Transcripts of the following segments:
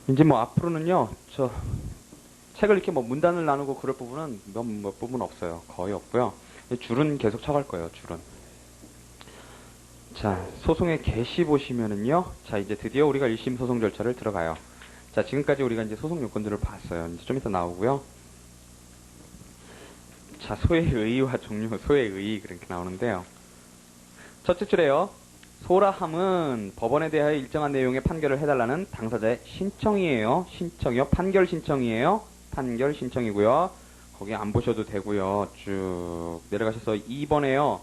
이제 뭐 앞으로는요, 책을 이렇게 뭐 문단을 나누고 그럴 부분은 몇 부분 없어요. 거의 없고요. 줄은 계속 쳐갈 거예요, 줄은. 자, 소송의 개시 보시면은요, 자, 이제 드디어 우리가 1심 소송 절차를 들어가요. 자, 지금까지 우리가 이제 소송 요건들을 봤어요. 이제 좀 이따 나오고요. 자, 소의 의의와 종류, 소의 의의, 그렇게 나오는데요. 첫째 줄에요. 소라함은 법원에 대하여 일정한 내용의 판결을 해달라는 당사자의 신청이에요. 신청이요. 판결 신청이에요. 판결 신청이고요. 거기 안 보셔도 되고요. 쭉 내려가셔서 2번에요.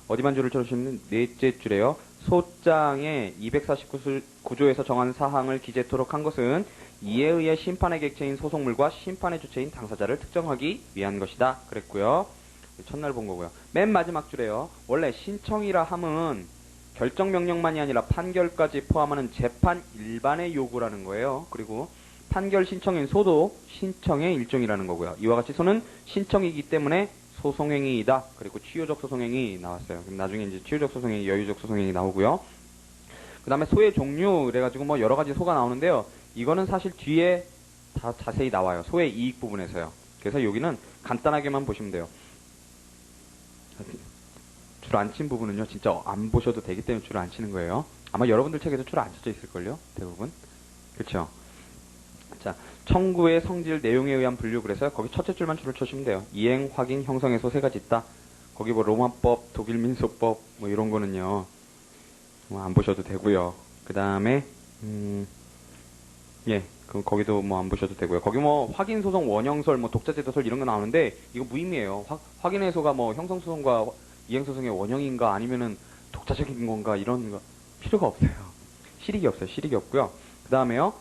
어디만 줄을 쳐주시면 넷째 줄에요. 소장의 249조에서 정한 사항을 기재토록 한 것은 이에 의해 심판의 객체인 소송물과 심판의 주체인 당사자를 특정하기 위한 것이다. 그랬고요. 첫날 본 거고요. 맨 마지막 줄에요. 원래 신청이라 함은 결정명령만이 아니라 판결까지 포함하는 재판 일반의 요구라는 거예요. 그리고 판결 신청인 소도 신청의 일종이라는 거고요. 이와 같이 소는 신청이기 때문에 소송행위이다. 그리고 치유적 소송행위 나왔어요. 그럼 나중에 이제 치유적 소송행위, 여유적 소송행위 나오고요. 그 다음에 소의 종류, 그래가지고 뭐 여러 가지 소가 나오는데요. 이거는 사실 뒤에 다 자세히 나와요. 소의 이익 부분에서요. 그래서 여기는 간단하게만 보시면 돼요. 줄 안 친 부분은요, 진짜 안 보셔도 되기 때문에 줄을 안 치는 거예요. 아마 여러분들 책에도 줄 안 쳐져 있을걸요? 대부분. 그렇죠? 자, 청구의 성질 내용에 의한 분류, 그래서 거기 첫째 줄만 줄을 쳐주시면 돼요. 이행, 확인, 형성의 소 세 가지 있다. 거기 뭐 로마법, 독일 민소법 뭐 이런 거는요, 뭐 안 보셔도 되고요. 그 다음에 예, 그럼 거기도 뭐 안 보셔도 되고요. 거기 뭐 확인 소송, 원형설, 뭐 독자제도설 이런 거 나오는데 이거 무의미해요. 확인의 소가 뭐 형성 소송과 이행 소송의 원형인가 아니면은 독자적인 건가 이런 거 필요가 없어요. 실익이 없어요. 실익이 없고요. 그 다음에요.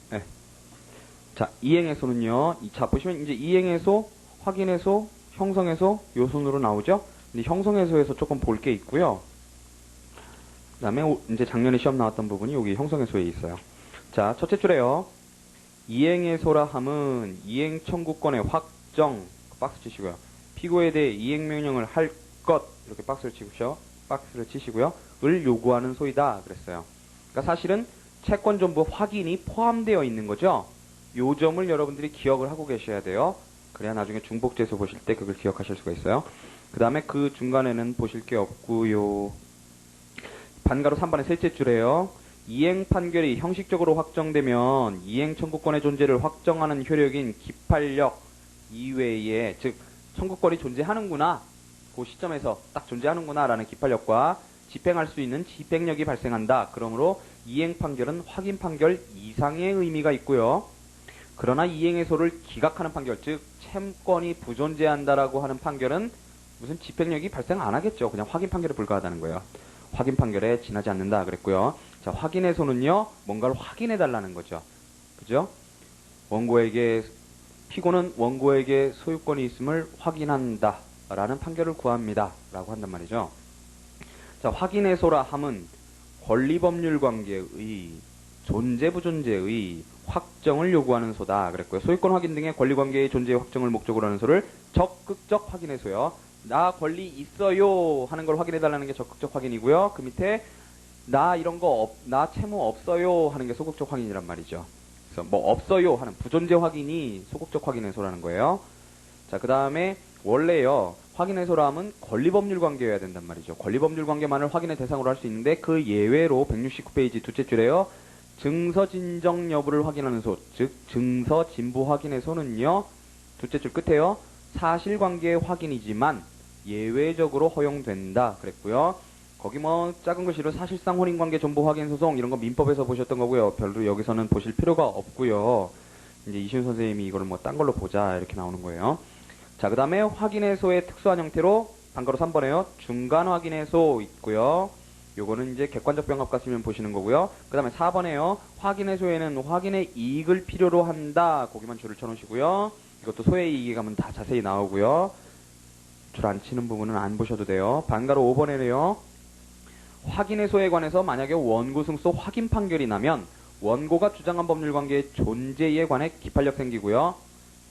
네. 자, 이행의 소는요. 자, 보시면 이제 이행의 소, 확인의 소, 형성의 소, 요 순으로 나오죠. 근데 형성의 소에서 조금 볼 게 있고요. 그 다음에 이제 작년에 시험 나왔던 부분이 여기 형성의 소에 있어요. 자, 첫째 줄에요. 이행의 소라 함은 이행 청구권의 확정, 박스 치시고요. 피고에 대해 이행 명령을 할 것, 이렇게 박스를 치시고요. 을 요구하는 소이다. 그랬어요. 그러니까 사실은 채권 전부 확인이 포함되어 있는 거죠. 요 점을 여러분들이 기억을 하고 계셔야 돼요. 그래야 나중에 중복재수 보실 때 그걸 기억하실 수가 있어요. 그 다음에 그 중간에는 보실 게 없고요. 반가로 3번의 셋째 줄에요. 이행 판결이 형식적으로 확정되면 이행 청구권의 존재를 확정하는 효력인 기판력 이외에, 즉 청구권이 존재하는구나, 그 시점에서 딱 존재하는구나 라는 기판력과 집행할 수 있는 집행력이 발생한다. 그러므로 이행 판결은 확인 판결 이상의 의미가 있고요. 그러나 이행의 소를 기각하는 판결, 즉 채권이 부존재한다라고 하는 판결은 무슨 집행력이 발생 안 하겠죠. 그냥 확인 판결에 불과하다는 거예요. 확인 판결에 지나지 않는다 그랬고요. 자, 확인의 소는요, 뭔가를 확인해 달라는 거죠. 그죠? 피고는 원고에게 소유권이 있음을 확인한다 라는 판결을 구합니다 라고 한단 말이죠. 자, 확인의 소라 함은 권리법률 관계의 존재 부존재의 확정을 요구하는 소다 그랬고요. 소유권 확인 등의 권리관계의 존재의 확정을 목적으로 하는 소를 적극적 확인의 소요. 나 권리 있어요 하는 걸 확인해 달라는 게 적극적 확인이고요. 그 밑에 나 채무 없어요 하는 게 소극적 확인이란 말이죠. 그래서 뭐 없어요 하는 부존재 확인이 소극적 확인의 소라는 거예요. 자, 그 다음에 원래요, 확인의 소라함은 권리법률 관계여야 된단 말이죠. 권리법률 관계만을 확인의 대상으로 할 수 있는데 그 예외로 169페이지 둘째 줄에요. 증서 진정 여부를 확인하는 소, 즉 증서 진부 확인의 소는요, 둘째 줄 끝에요. 사실관계의 확인이지만 예외적으로 허용된다 그랬고요. 거기 뭐 작은 글씨로 사실상 혼인관계 존보 확인 소송 이런 거 민법에서 보셨던 거고요. 별로 여기서는 보실 필요가 없고요. 이제 이시훈 선생님이 이걸 뭐 딴 걸로 보자 이렇게 나오는 거예요. 자, 그 다음에 확인의 소의 특수한 형태로 반가로 3번에요. 중간 확인의 소 있고요. 요거는 이제 객관적 병합 쓰면 보시는 거고요. 그 다음에 4번에요. 확인의 소에는 확인의 이익을 필요로 한다. 거기만 줄을 쳐놓으시고요. 이것도 소의 이익에 가면 다 자세히 나오고요. 줄 안 치는 부분은 안 보셔도 돼요. 반가로 5번에는요. 확인의 소에 관해서 만약에 원고 승소 확인 판결이 나면 원고가 주장한 법률관계의 존재에 관해 기판력 생기고요.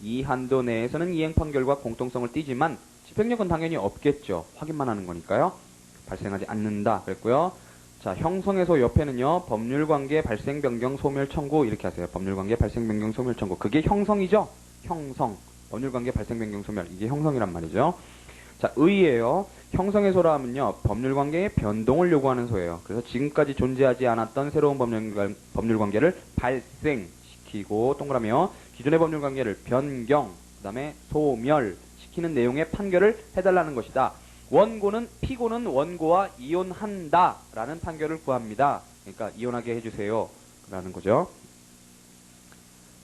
이 한도 내에서는 이행 판결과 공통성을 띠지만 집행력은 당연히 없겠죠. 확인만 하는 거니까요. 발생하지 않는다 그랬고요. 자, 형성의 소 옆에는요, 법률관계 발생 변경 소멸 청구 이렇게 하세요. 법률관계 발생 변경 소멸 청구. 그게 형성이죠? 형성. 법률관계 발생 변경 소멸. 이게 형성이란 말이죠. 자, 의예요. 형성의 소라 하면요, 법률관계의 변동을 요구하는 소예요. 그래서 지금까지 존재하지 않았던 새로운 법률관계를 발생시키고, 동그라미요, 기존의 법률관계를 변경, 그 다음에 소멸시키는 내용의 판결을 해달라는 것이다. 원고는 피고는 원고와 이혼한다 라는 판결을 구합니다. 그러니까 이혼하게 해주세요 라는 거죠.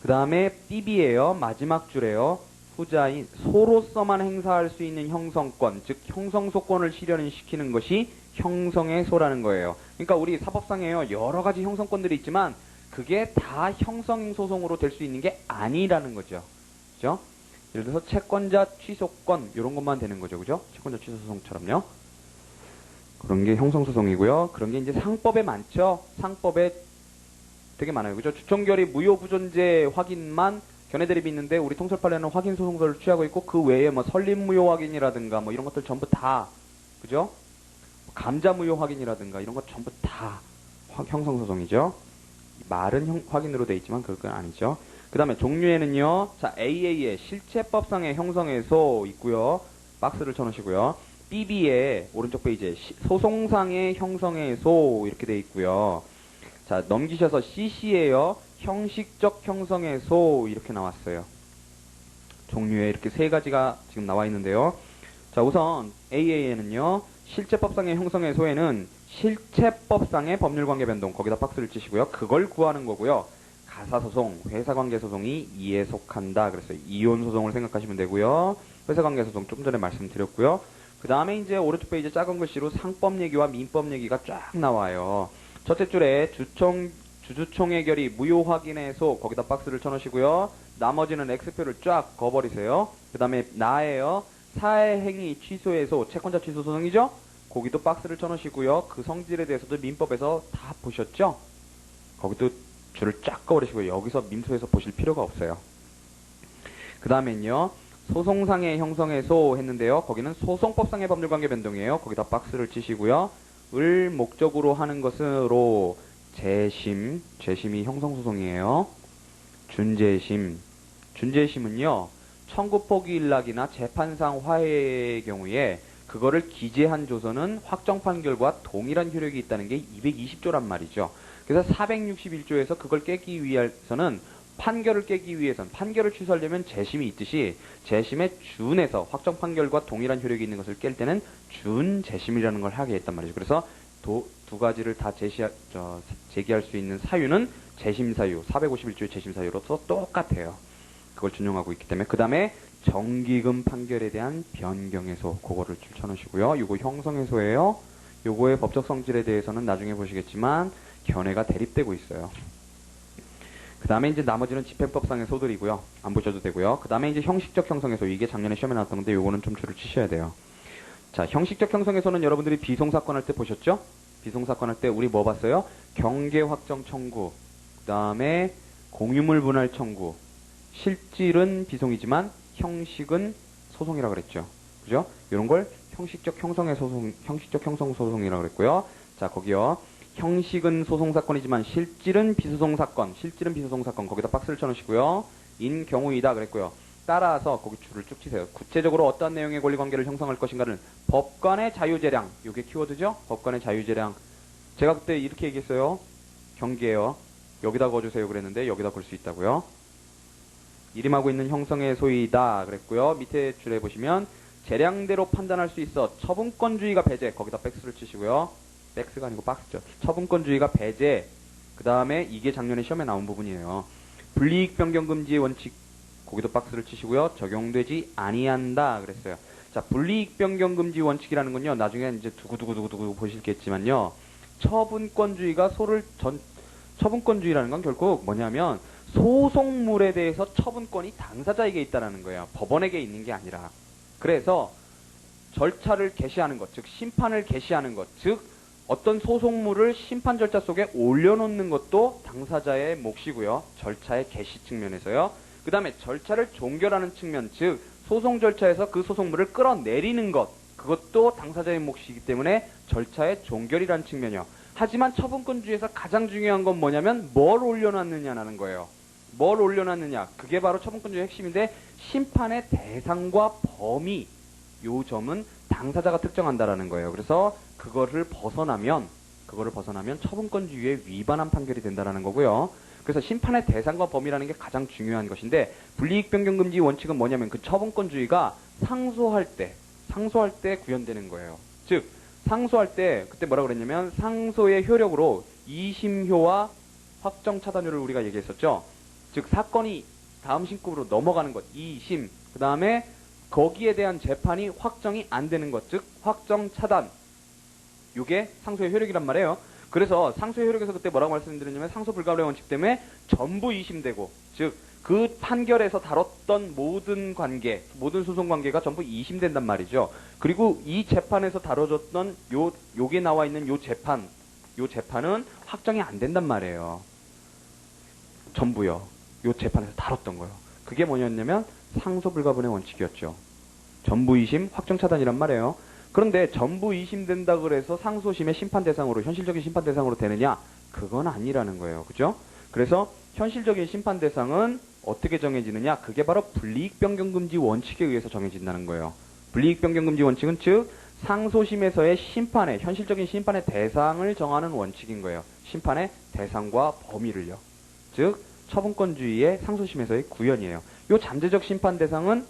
그 다음에 띠비예요. 마지막 줄에요. 후자인 소로서만 행사할 수 있는 형성권, 즉 형성소권을 실현시키는 것이 형성의 소라는 거예요. 그러니까 우리 사법상에요, 여러 가지 형성권들이 있지만 그게 다 형성소송으로 될 수 있는 게 아니라는 거죠. 그죠? 예를 들어서 채권자 취소권 이런 것만 되는 거죠. 그죠? 채권자 취소소송처럼요. 그런 게 형성소송이고요. 그런 게 이제 상법에 많죠. 상법에 되게 많아요. 그죠? 주청결의 무효부존재 확인만 견해대립이 있는데 우리 통설판례는 확인소송서를 취하고 있고 그 외에 뭐 설립무효 확인이라든가 뭐 이런 것들 전부 다 그죠? 감자무효 확인이라든가 이런 것 전부 다 형성소송이죠. 말은 확인으로 돼 있지만 그건 아니죠. 그 다음에 종류에는요, 자, AA에 실체법상의 형성의 소 있고요. 박스를 쳐놓으시고요. BB에 오른쪽 페이지에 소송상의 형성의 소 이렇게 돼 있고요. 자, 넘기셔서 CC에요. 형식적 형성의 소 이렇게 나왔어요. 종류에 이렇게 세 가지가 지금 나와 있는데요. 자, 우선 AA에는요, 실체법상의 형성의 소에는 실체법상의 법률관계 변동 거기다 박스를 치시고요. 그걸 구하는 거고요. 가사소송, 회사관계소송이 이에 속한다. 그래서 이혼소송을 생각하시면 되고요. 회사관계소송 조금 전에 말씀드렸고요. 그 다음에 이제 오른쪽 페이지 작은 글씨로 상법 얘기와 민법 얘기가 쫙 나와요. 첫째 줄에 주주총회 결의 무효 확인의 소 거기다 박스를 쳐놓으시고요. 나머지는 X표를 쫙 그어버리세요. 그 다음에 나예요. 사회행위 취소의 소, 채권자 취소 소송이죠? 거기도 박스를 쳐놓으시고요. 그 성질에 대해서도 민법에서 다 보셨죠? 거기도 줄을 쫙 그어버리시고요. 여기서 민소에서 보실 필요가 없어요. 그 다음엔요. 소송상의 형성의 소 했는데요. 거기는 소송법상의 법률관계 변동이에요. 거기다 박스를 치시고요. 을 목적으로 하는 것으로 재심이 형성소송이에요. 준재심은요. 청구 포기 일락이나 재판상 화해의 경우에 그거를 기재한 조서는 확정 판결과 동일한 효력이 있다는 게 220조란 말이죠. 그래서 461조에서 그걸 깨기 위해서는 판결을 깨기 위해서는 판결을 취소하려면 재심이 있듯이 재심에 준해서 확정 판결과 동일한 효력이 있는 것을 깰 때는 준재심이라는 걸 하게 했단 말이죠. 그래서 두 가지를 다 제기할 수 있는 사유는 재심사유, 451조의 재심사유로서 똑같아요. 그걸 준용하고 있기 때문에. 그 다음에 정기금 판결에 대한 변경해소, 그거를 줄 쳐놓으시고요. 요거 형성해소예요. 요거의 법적 성질에 대해서는 나중에 보시겠지만 견해가 대립되고 있어요. 그 다음에 이제 나머지는 집행법상의 소들이고요. 안 보셔도 되고요. 그 다음에 이제 형식적 형성해소, 이게 작년에 시험에 나왔던 건데 요거는 좀 줄을 치셔야 돼요. 자, 형식적 형성에서는 여러분들이 비송사건 할 때 보셨죠? 비송사건 할 때 우리 뭐 봤어요? 경계 확정 청구, 그 다음에 공유물 분할 청구, 실질은 비송이지만 형식은 소송이라 그랬죠. 그죠? 이런 걸 형식적 형성 소송이라 그랬고요. 자, 거기요. 형식은 소송사건이지만 실질은 비소송사건, 거기다 박스를 쳐놓으시고요. 인 경우이다 그랬고요. 따라서 거기 줄을 쭉 치세요. 구체적으로 어떤 내용의 권리관계를 형성할 것인가를 법관의 자유재량, 이게 키워드죠? 법관의 자유재량. 제가 그때 이렇게 얘기했어요. 경계예요. 여기다 그어주세요 그랬는데 여기다 걸 수 있다고요. 이름하고 있는 형성의 소이다 그랬고요. 밑에 줄에 보시면 재량대로 판단할 수 있어 처분권주의가 배제, 거기다 백스를 치시고요. 백스가 아니고 박스죠. 처분권주의가 배제. 그 다음에 이게 작년에 시험에 나온 부분이에요. 불이익 변경 금지의 원칙, 거기도 박스를 치시고요. 적용되지 아니한다 그랬어요. 자, 불이익 변경 금지 원칙이라는 건요. 나중에 이제 두구두구 보실겠지만요. 처분권주의라는 건 결국 뭐냐면 소송물에 대해서 처분권이 당사자에게 있다라는 거예요. 법원에게 있는 게 아니라. 그래서 절차를 개시하는 것, 즉 심판을 개시하는 것, 즉 어떤 소송물을 심판 절차 속에 올려놓는 것도 당사자의 몫이고요. 절차의 개시 측면에서요. 그 다음에 절차를 종결하는 측면, 즉 소송 절차에서 그 소송물을 끌어내리는 것, 그것도 당사자의 몫이기 때문에 절차의 종결이라는 측면이요. 하지만 처분권주의에서 가장 중요한 건 뭐냐면 뭘 올려놨느냐라는 거예요. 뭘 올려놨느냐. 그게 바로 처분권주의 핵심인데 심판의 대상과 범위 요 점은 당사자가 특정한다라는 거예요. 그래서 그거를 벗어나면 처분권주의에 위반한 판결이 된다라는 거고요. 그래서 심판의 대상과 범위라는 게 가장 중요한 것인데 불이익 변경 금지 원칙은 뭐냐면 그 처분권주의가 상소할 때 구현되는 거예요. 즉 상소할 때 그때 뭐라 그랬냐면 상소의 효력으로 2심효와 확정 차단율을 우리가 얘기했었죠. 즉 사건이 다음 심급으로 넘어가는 것 2심 그 다음에 거기에 대한 재판이 확정이 안 되는 것 즉 확정 차단 이게 상소의 효력이란 말이에요. 그래서 상소의 효력에서 그때 뭐라고 말씀드렸냐면 상소 불가분의 원칙 때문에 전부 2심되고 즉 그 판결에서 다뤘던 모든 소송 관계가 전부 2심된단 말이죠. 그리고 이 재판에서 다뤄졌던 요게 나와 있는 요 재판은 확정이 안 된단 말이에요. 전부요. 요 재판에서 다뤘던 거요. 그게 뭐였냐면 상소 불가분의 원칙이었죠. 전부 2심 확정 차단이란 말이에요. 그런데 전부 2심 된다 그래서 상소심의 심판 대상으로 현실적인 심판 대상으로 되느냐? 그건 아니라는 거예요. 그죠? 그래서 현실적인 심판 대상은 어떻게 정해지느냐? 그게 바로 불이익 변경 금지 원칙에 의해서 정해진다는 거예요. 불이익 변경 금지 원칙은 즉 상소심에서의 현실적인 심판의 대상을 정하는 원칙인 거예요. 심판의 대상과 범위를요. 즉 처분권주의의 상소심에서의 구현이에요. 요 잠재적 심판 대상은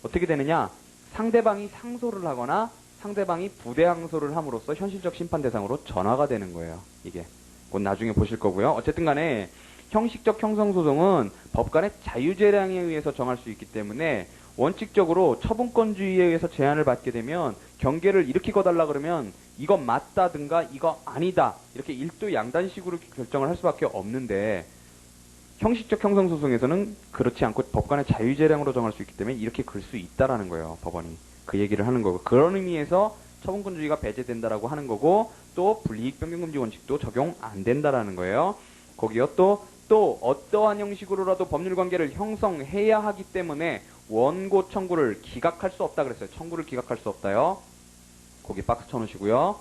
어떻게 되느냐? 상대방이 상소를 하거나 상대방이 부대 항소를 함으로써 현실적 심판 대상으로 전화가 되는 거예요. 이게 곧 나중에 보실 거고요. 어쨌든 간에 형식적 형성소송은 법관의 자유재량에 의해서 정할 수 있기 때문에 원칙적으로 처분권주의에 의해서 제한을 받게 되면 경계를 이렇게 거달라 그러면 이거 맞다든가 이거 아니다 이렇게 일도 양단식으로 결정을 할 수밖에 없는데 형식적 형성소송에서는 그렇지 않고 법관의 자유재량으로 정할 수 있기 때문에 이렇게 글 수 있다라는 거예요. 법원이. 그 얘기를 하는 거고 그런 의미에서 처분권주의가 배제된다라고 하는 거고 또 불이익 변경 금지 원칙도 적용 안 된다라는 거예요. 거기요 또 어떠한 형식으로라도 법률 관계를 형성해야 하기 때문에 원고 청구를 기각할 수 없다 그랬어요. 청구를 기각할 수 없다요. 거기 박스 쳐놓으시고요.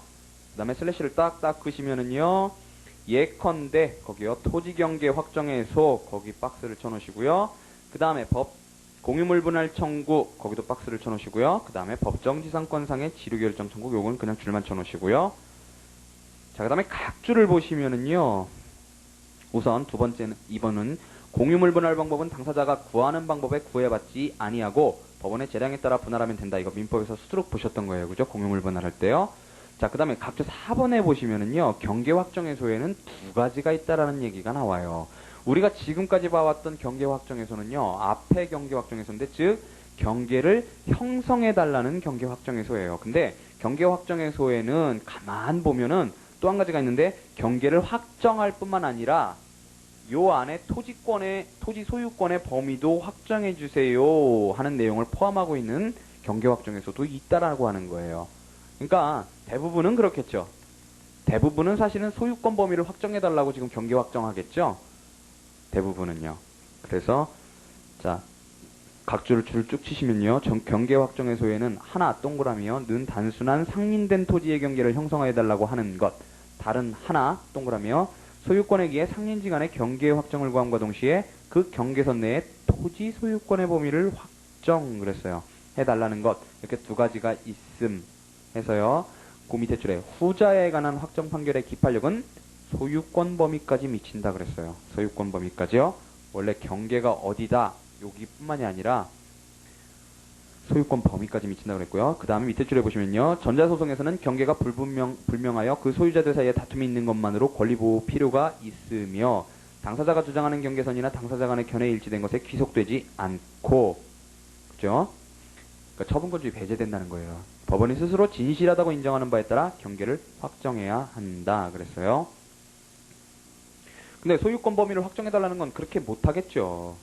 그 다음에 슬래시를 딱딱 끄시면은요. 예컨대 거기요 토지경계 확정해소 거기 박스를 쳐놓으시고요. 그 다음에 공유물 분할 청구 거기도 박스를 쳐놓으시고요. 그 다음에 법정지상권상의 지류결정 청구 요건 그냥 줄만 쳐놓으시고요. 자, 그 다음에 각주를 보시면은요. 우선 2번은 공유물 분할 방법은 당사자가 구하는 방법에 구애받지 아니하고 법원의 재량에 따라 분할하면 된다. 이거 민법에서 수두룩 보셨던 거예요. 그죠? 공유물 분할할 때요. 자, 그 다음에 각주 4번에 보시면은요. 경계 확정해소에는 두 가지가 있다라는 얘기가 나와요. 우리가 지금까지 봐왔던 경계 확정해소는요. 앞에 경계 확정해소인데 즉 경계를 형성해달라는 경계 확정해소예요. 근데 경계 확정해소에는 가만 보면은 또 한 가지가 있는데 경계를 확정할 뿐만 아니라 요 안에 토지 소유권의 범위도 확정해 주세요 하는 내용을 포함하고 있는 경계 확정해소도 있다라고 하는 거예요. 그러니까 대부분은 그렇겠죠. 대부분은 사실은 소유권 범위를 확정해 달라고 지금 경계 확정하겠죠. 대부분은요. 그래서 자 각주를 줄 쭉 치시면요. 경계 확정해소에는 하나 동그라미요. 는 단순한 상린된 토지의 경계를 형성해 달라고 하는 것. 다른 하나 동그라미요. 소유권에 의해 상린지 간의 경계 확정을 구함과 동시에 그 경계선 내에 토지 소유권의 범위를 확정 그랬어요. 해달라는 것. 이렇게 두 가지가 있음 해서요. 그 밑에 줄에 후자에 관한 확정 판결의 기판력은 소유권 범위까지 미친다 그랬어요. 소유권 범위까지요. 원래 경계가 어디다 여기뿐만이 아니라 소유권 범위까지 미친다 그랬고요. 그 다음에 밑에 줄에 보시면요. 전자소송에서는 경계가 불명하여 그 소유자들 사이에 다툼이 있는 것만으로 권리보호 필요가 있으며 당사자가 주장하는 경계선이나 당사자 간의 견해 일치된 것에 귀속되지 않고 그죠? 그러니까 처분권주의 배제된다는 거예요. 법원이 스스로 진실하다고 인정하는 바에 따라 경계를 확정해야 한다 그랬어요. 근데 소유권 범위를 확정해달라는 건 그렇게 못하겠죠.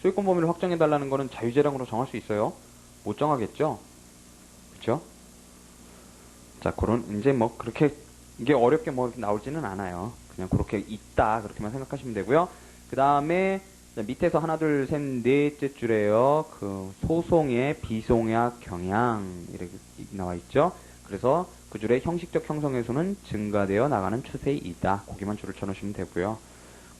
소유권 범위를 확정해달라는 거는 자유재량으로 정할 수 있어요? 못 정하겠죠? 그쵸? 자, 이제 그렇게, 이게 어렵게 나올지는 않아요. 그냥 그렇게 있다, 그렇게만 생각하시면 되고요. 그 다음에, 밑에서 하나, 둘, 셋, 넷째 줄에요. 소송의 비송약 경향, 이렇게 나와 있죠? 그래서 그 줄의 형식적 형성의 수는 증가되어 나가는 추세이다. 거기만 줄을 쳐놓으시면 되고요.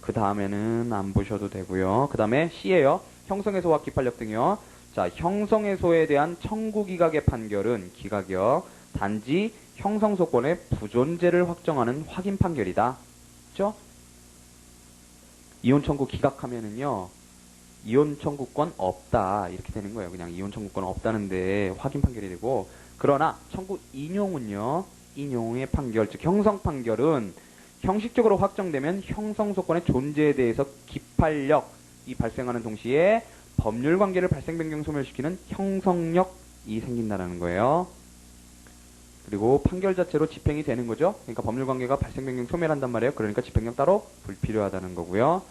그 다음에는 안 보셔도 되고요. 그 다음에 C예요. 형성해소와 기판력 등이요. 자, 형성해소에 대한 청구기각의 판결은 기각이요. 단지 형성소권의 부존재를 확정하는 확인 판결이다. 그죠? 이혼 청구 기각하면은요, 이혼 청구권 없다. 이렇게 되는 거예요. 그냥 이혼 청구권 없다는데 확인 판결이 되고, 그러나 청구 인용은요, 인용의 판결, 즉 형성 판결은 형식적으로 확정되면 형성소권의 존재에 대해서 기판력이 발생하는 동시에 법률 관계를 발생 변경 소멸시키는 형성력이 생긴다는 거예요. 그리고 판결 자체로 집행이 되는 거죠. 그러니까 법률 관계가 발생 변경 소멸한단 말이에요. 그러니까 집행력 따로 불필요하다는 거고요.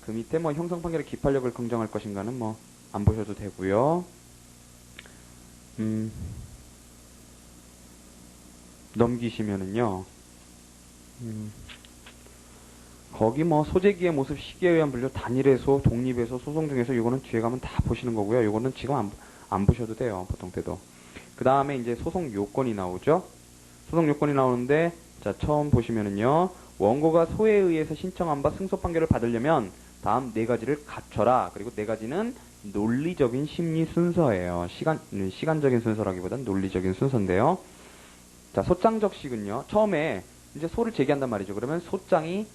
그 밑에 뭐 형성 판결의 기판력을 긍정할 것인가는 뭐 안 보셔도 되고요. 넘기시면은요. 거기 뭐 소재기의 모습, 시기에 의한 분류, 단일해소, 독립해소, 소송 중에서 이거는 뒤에 가면 다 보시는 거고요. 이거는 지금 안 보셔도 돼요. 보통 때도. 그 다음에 이제 소송 요건이 나오죠. 소송 요건이 나오는데, 자, 처음 보시면은요. 원고가 소에 의해서 신청한 바 승소 판결을 받으려면 다음 네 가지를 갖춰라. 그리고 네 가지는 논리적인 심리 순서예요. 시간적인 순서라기보단 논리적인 순서인데요. 자, 소장 적식은요. 처음에 이제 소를 제기한단 말이죠. 그러면 소장이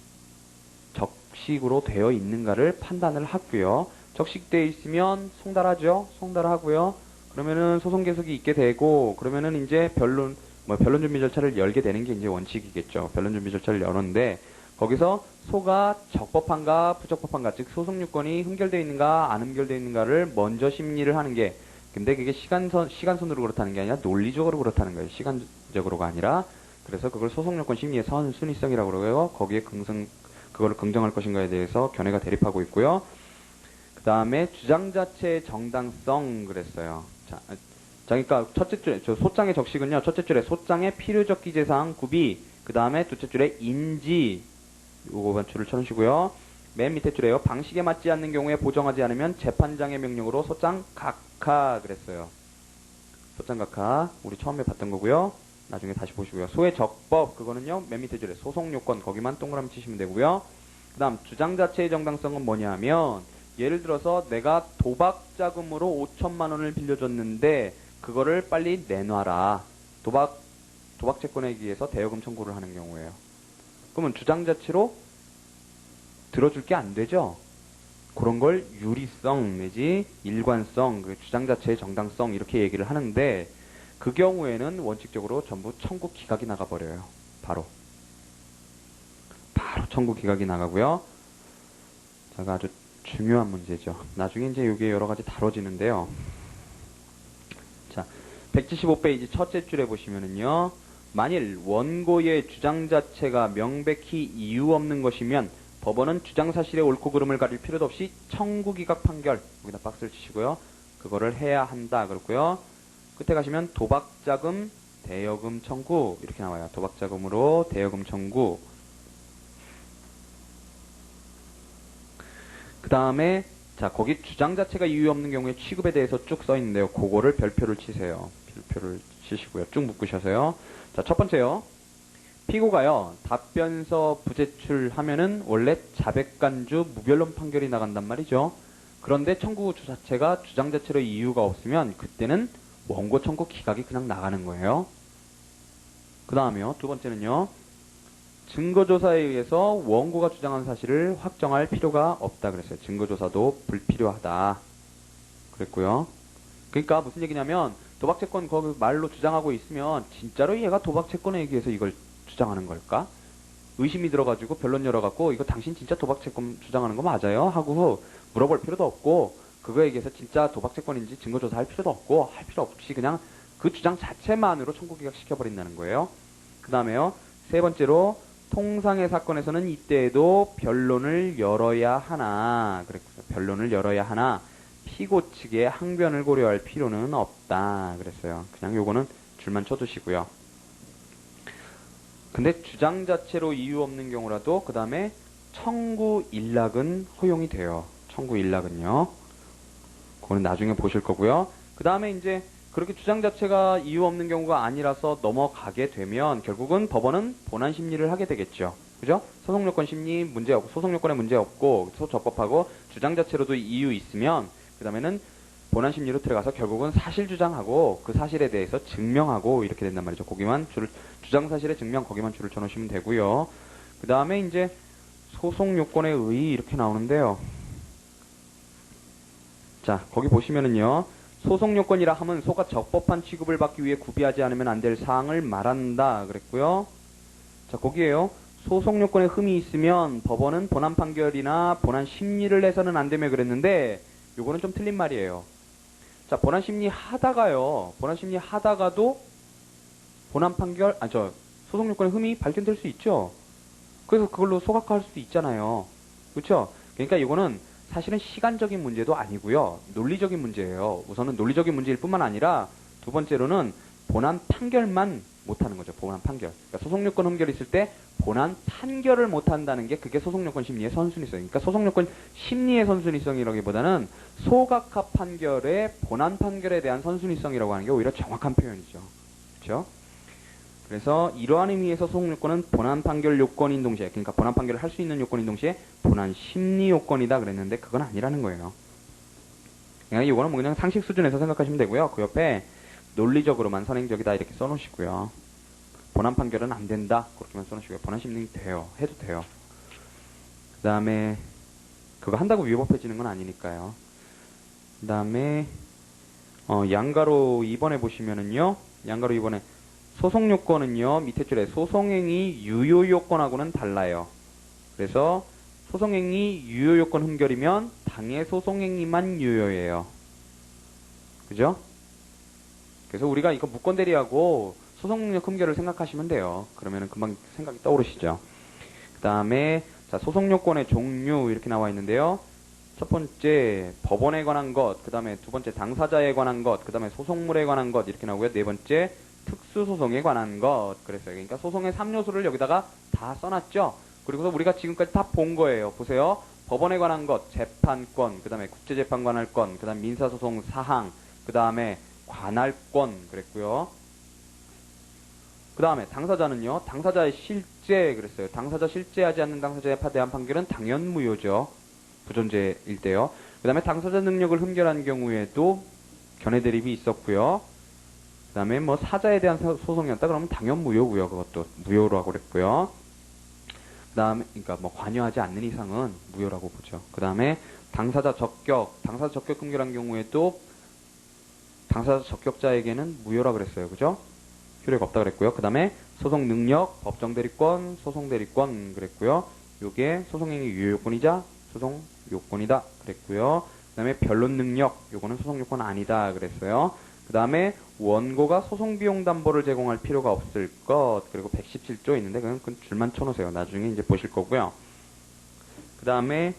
적식으로 되어 있는가를 판단을 하고요. 적식되어 있으면 송달하죠. 송달하고요. 그러면은 소송 계속이 있게 되고, 그러면은 이제 변론 준비 절차를 열게 되는 게 이제 원칙이겠죠. 변론 준비 절차를 여는데, 거기서 소가 적법한가 부적법한가, 즉 소송 요건이 흠결되어 있는가 안 흠결되어 있는가를 먼저 심리를 하는 게, 근데 그게 시간선으로 그렇다는 게 아니라 논리적으로 그렇다는 거예요. 시간적으로가 아니라. 그래서 그걸 소송 요건 심리의 선순위성이라고 그러고요. 거기에 그거를 긍정할 것인가에 대해서 견해가 대립하고 있고요. 그 다음에 주장 자체의 정당성 그랬어요. 자, 그러니까 첫째 줄에 소장의 적식은요. 첫째 줄에 소장의 필요적 기재사항 구비, 그 다음에 둘째 줄에 인지, 요거만 줄을 쳐주시고요. 맨 밑에 줄에요. 방식에 맞지 않는 경우에 보정하지 않으면 재판장의 명령으로 소장 각하 그랬어요. 소장 각하 우리 처음에 봤던 거고요. 나중에 다시 보시고요. 소의 적법 그거는요. 맨 밑에 줄에 소송 요건 거기만 동그라미 치시면 되고요. 그 다음 주장 자체의 정당성은 뭐냐면, 예를 들어서 내가 도박 자금으로 5천만 원을 빌려줬는데 그거를 빨리 내놔라. 도박 채권에 의해서 대여금 청구를 하는 경우에요. 그러면 주장 자체로 들어줄 게 안 되죠. 그런 걸 유리성 내지 일관성, 그 주장 자체의 정당성 이렇게 얘기를 하는데, 그 경우에는 원칙적으로 전부 청구 기각이 나가버려요. 바로 청구 기각이 나가고요. 제가 아주 중요한 문제죠. 나중에 이제 이게 여러 가지 다뤄지는데요. 자, 175페이지 첫째 줄에 보시면은요. 만일 원고의 주장 자체가 명백히 이유 없는 것이면 법원은 주장 사실의 옳고 그름을 가릴 필요도 없이 청구 기각 판결, 여기다 박스를 치시고요. 그거를 해야 한다 그렇고요. 끝에 가시면 도박자금, 대여금 청구 이렇게 나와요. 도박자금으로 대여금 청구. 그 다음에 자, 거기 주장 자체가 이유 없는 경우에 취급에 대해서 쭉 써 있는데요. 그거를 별표를 치세요. 별표를 치시고요. 쭉 묶으셔서요. 자, 첫 번째요. 피고가요. 답변서 부제출하면은 원래 자백간주 무변론 판결이 나간단 말이죠. 그런데 청구 자체가 주장 자체로 이유가 없으면 그때는 원고 청구 기각이 그냥 나가는 거예요. 그 다음에요. 두 번째는요. 증거조사에 의해서 원고가 주장한 사실을 확정할 필요가 없다 그랬어요. 증거조사도 불필요하다 그랬고요. 그러니까 무슨 얘기냐면, 도박채권 거기 말로 주장하고 있으면 진짜로 얘가 도박채권에 의해서 이걸 주장하는 걸까? 의심이 들어가지고 변론 열어갖고 이거 당신 진짜 도박채권 주장하는 거 맞아요? 하고 물어볼 필요도 없고, 그거에 의해서 진짜 도박채권인지 증거조사할 필요도 없고, 할 필요 없이 그냥 그 주장 자체만으로 청구기각 시켜버린다는 거예요. 그 다음에요. 세 번째로 통상의 사건에서는 이때에도 변론을 열어야 하나 그랬어요. 변론을 열어야 하나 피고 측의 항변을 고려할 필요는 없다 그랬어요. 그냥 요거는 줄만 쳐두시고요. 근데 주장 자체로 이유 없는 경우라도 그 다음에 청구 일락은 허용이 돼요. 청구 일락은요. 그거는 나중에 보실 거고요. 그 다음에 이제 그렇게 주장 자체가 이유 없는 경우가 아니라서 넘어가게 되면 결국은 법원은 본안 심리를 하게 되겠죠. 그죠? 소송 요건 심리 문제 없고, 소송 요건에 문제 없고, 적법하고, 주장 자체로도 이유 있으면, 그 다음에는 본안 심리로 들어가서 결국은 사실 주장하고, 그 사실에 대해서 증명하고, 이렇게 된단 말이죠. 거기만 주장 사실의 증명, 거기만 줄을 쳐놓으시면 되고요. 그 다음에 이제, 소송 요건의 의의, 이렇게 나오는데요. 자, 거기 보시면은요. 소송 요건이라 함은 소가 적법한 취급을 받기 위해 구비하지 않으면 안 될 사항을 말한다 그랬고요. 자, 거기에요. 소송 요건에 흠이 있으면 법원은 본안 판결이나 본안 심리를 해서는 안 되며 그랬는데 요거는 좀 틀린 말이에요. 자, 본안 심리 하다가요. 본안 심리 하다가도 본안 판결, 소송 요건에 흠이 발견될 수 있죠. 그래서 그걸로 소각할 수도 있잖아요. 그렇죠? 그러니까 이거는 사실은 시간적인 문제도 아니고요. 논리적인 문제예요. 우선은 논리적인 문제일 뿐만 아니라 두 번째로는 본안 판결만 못하는 거죠. 본안 판결. 그러니까 소송요건 흠결이 있을 때 본안 판결을 못한다는 게 그게 소송요건 심리의 선순위성. 그러니까 소송요건 심리의 선순위성이라기보다는 소각합 판결의 본안 판결에 대한 선순위성이라고 하는 게 오히려 정확한 표현이죠. 그렇죠? 그래서 이러한 의미에서 소송요건은 본안 판결 요건인 동시에, 그러니까 본안 판결을 할 수 있는 요건인 동시에 본안 심리 요건이다 그랬는데 그건 아니라는 거예요. 그러니까 이거는 뭐 그냥 상식 수준에서 생각하시면 되고요. 그 옆에 논리적으로만 선행적이다 이렇게 써놓으시고요. 본안 판결은 안 된다 그렇게만 써놓으시고요. 본안 심리 돼요. 해도 돼요. 그 다음에 그거 한다고 위법해지는 건 아니니까요. 그 다음에 양가로 2번에 보시면은요. 양가로 2번에 소송 요건은요, 밑에 줄에 소송행위 유효 요건하고는 달라요. 그래서 소송행위 유효 요건 흠결이면 당해 소송행위만 유효예요. 그죠? 그래서 우리가 이거 무권 대리하고 소송력 흠결을 생각하시면 돼요. 그러면은 금방 생각이 떠오르시죠. 그 다음에 자, 소송 요건의 종류 이렇게 나와 있는데요. 첫 번째 법원에 관한 것, 그 다음에 두 번째 당사자에 관한 것, 그 다음에 소송물에 관한 것 이렇게 나오고요. 네 번째 특수소송에 관한 것 그랬어요. 그러니까 소송의 3요소를 여기다가 다 써놨죠. 그리고서 우리가 지금까지 다 본 거예요. 보세요. 법원에 관한 것, 재판권, 그 다음에 국제재판 관할권, 그 다음 민사소송 사항, 그 다음에 관할권 그랬고요. 그 다음에 당사자는요. 당사자의 실제 그랬어요. 당사자 실제하지 않는 당사자에 대한 판결은 당연 무효죠. 부존재일 때요. 그 다음에 당사자 능력을 흠결한 경우에도 견해 대립이 있었고요. 그 다음에 뭐 사자에 대한 소송이었다 그러면 당연 무효고요. 그것도 무효라고 그랬고요. 그 다음에 그러니까 뭐 관여하지 않는 이상은 무효라고 보죠. 그 다음에 당사자 적격 흠결한 경우에도 당사자 적격자에게는 무효라 그랬어요. 그죠? 효력이 없다 그랬고요. 그 다음에 소송 능력, 법정 대리권, 소송 대리권 그랬고요. 요게 소송행위 유효 요건이자 소송 요건이다 그랬고요. 그 다음에 변론 능력, 요거는 소송 요건 아니다 그랬어요. 그 다음에 원고가 소송 비용 담보를 제공할 필요가 없을 것, 그리고 117조 있는데 그건 줄만 쳐놓으세요. 나중에 이제 보실 거고요. 그 다음에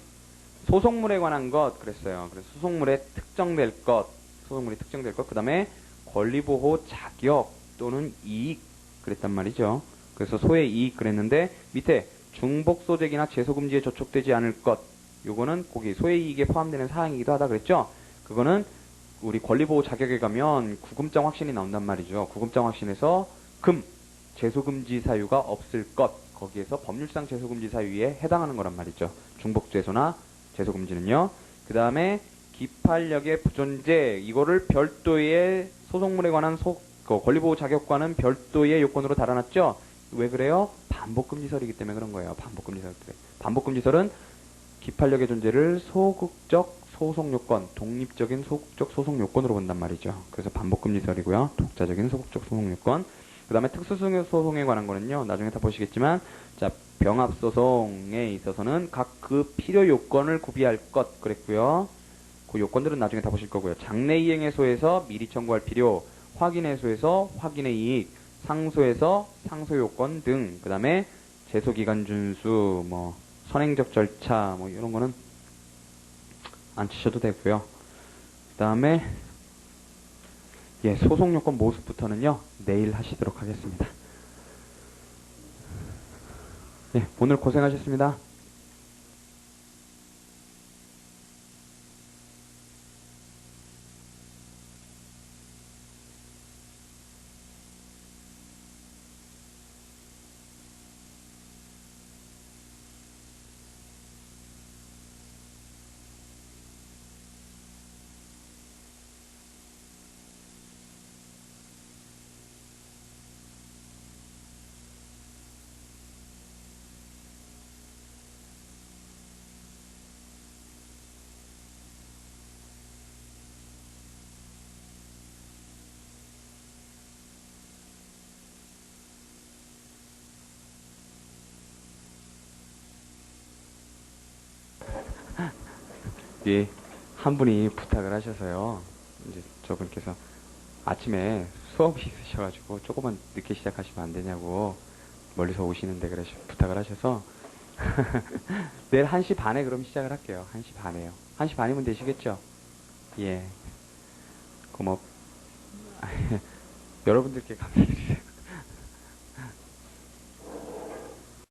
소송물에 관한 것 그랬어요. 그래서 소송물이 특정될 것, 그 다음에 권리보호 자격 또는 이익 그랬단 말이죠. 그래서 소의 이익 그랬는데 밑에 중복소재기나 제소금지에 저촉되지 않을 것, 요거는 거기 소의 이익에 포함되는 사항이기도 하다 그랬죠. 그거는 우리 권리보호 자격에 가면 구금장 확신이 나온단 말이죠. 구금장 확신에서 제소금지 사유가 없을 것, 거기에서 법률상 제소금지 사유에 해당하는 거란 말이죠. 중복제소나 제소금지는요. 그 다음에 기판력의 부존재, 이거를 별도의 소송물에 관한 권리보호 자격과는 별도의 요건으로 달아놨죠. 왜 그래요? 반복금지설이기 때문에 그런 거예요. 반복금지설은 기판력의 존재를 소극적 소송요건, 독립적인 소극적 소송요건으로 본단 말이죠. 그래서 반복금지설이고요. 독자적인 소극적 소송요건. 그 다음에 특수소송에 관한 거는요. 나중에 다 보시겠지만 자, 병합소송에 있어서는 각 그 필요 요건을 구비할 것 그랬고요. 그 요건들은 나중에 다 보실 거고요. 장래이행해소에서 미리 청구할 필요, 확인해소에서 확인의 이익, 상소에서 상소요건 등, 그 다음에 제소기간 준수, 뭐 선행적 절차, 뭐 이런 거는 안 치셔도 되고요. 그 다음에 소송요건 모습부터는요 내일 하시도록 하겠습니다. 오늘 고생하셨습니다. 예, 한 분이 부탁을 하셔서요. 이제 저분께서 아침에 수업이 있으셔가지고 조금만 늦게 시작하시면 안 되냐고 멀리서 오시는데 그래 부탁을 하셔서 내일 1시 반에 그럼 시작을 할게요. 1시 반에요. 1시 반이면 되시겠죠? 예. 고맙. 여러분들께 감사드립니다.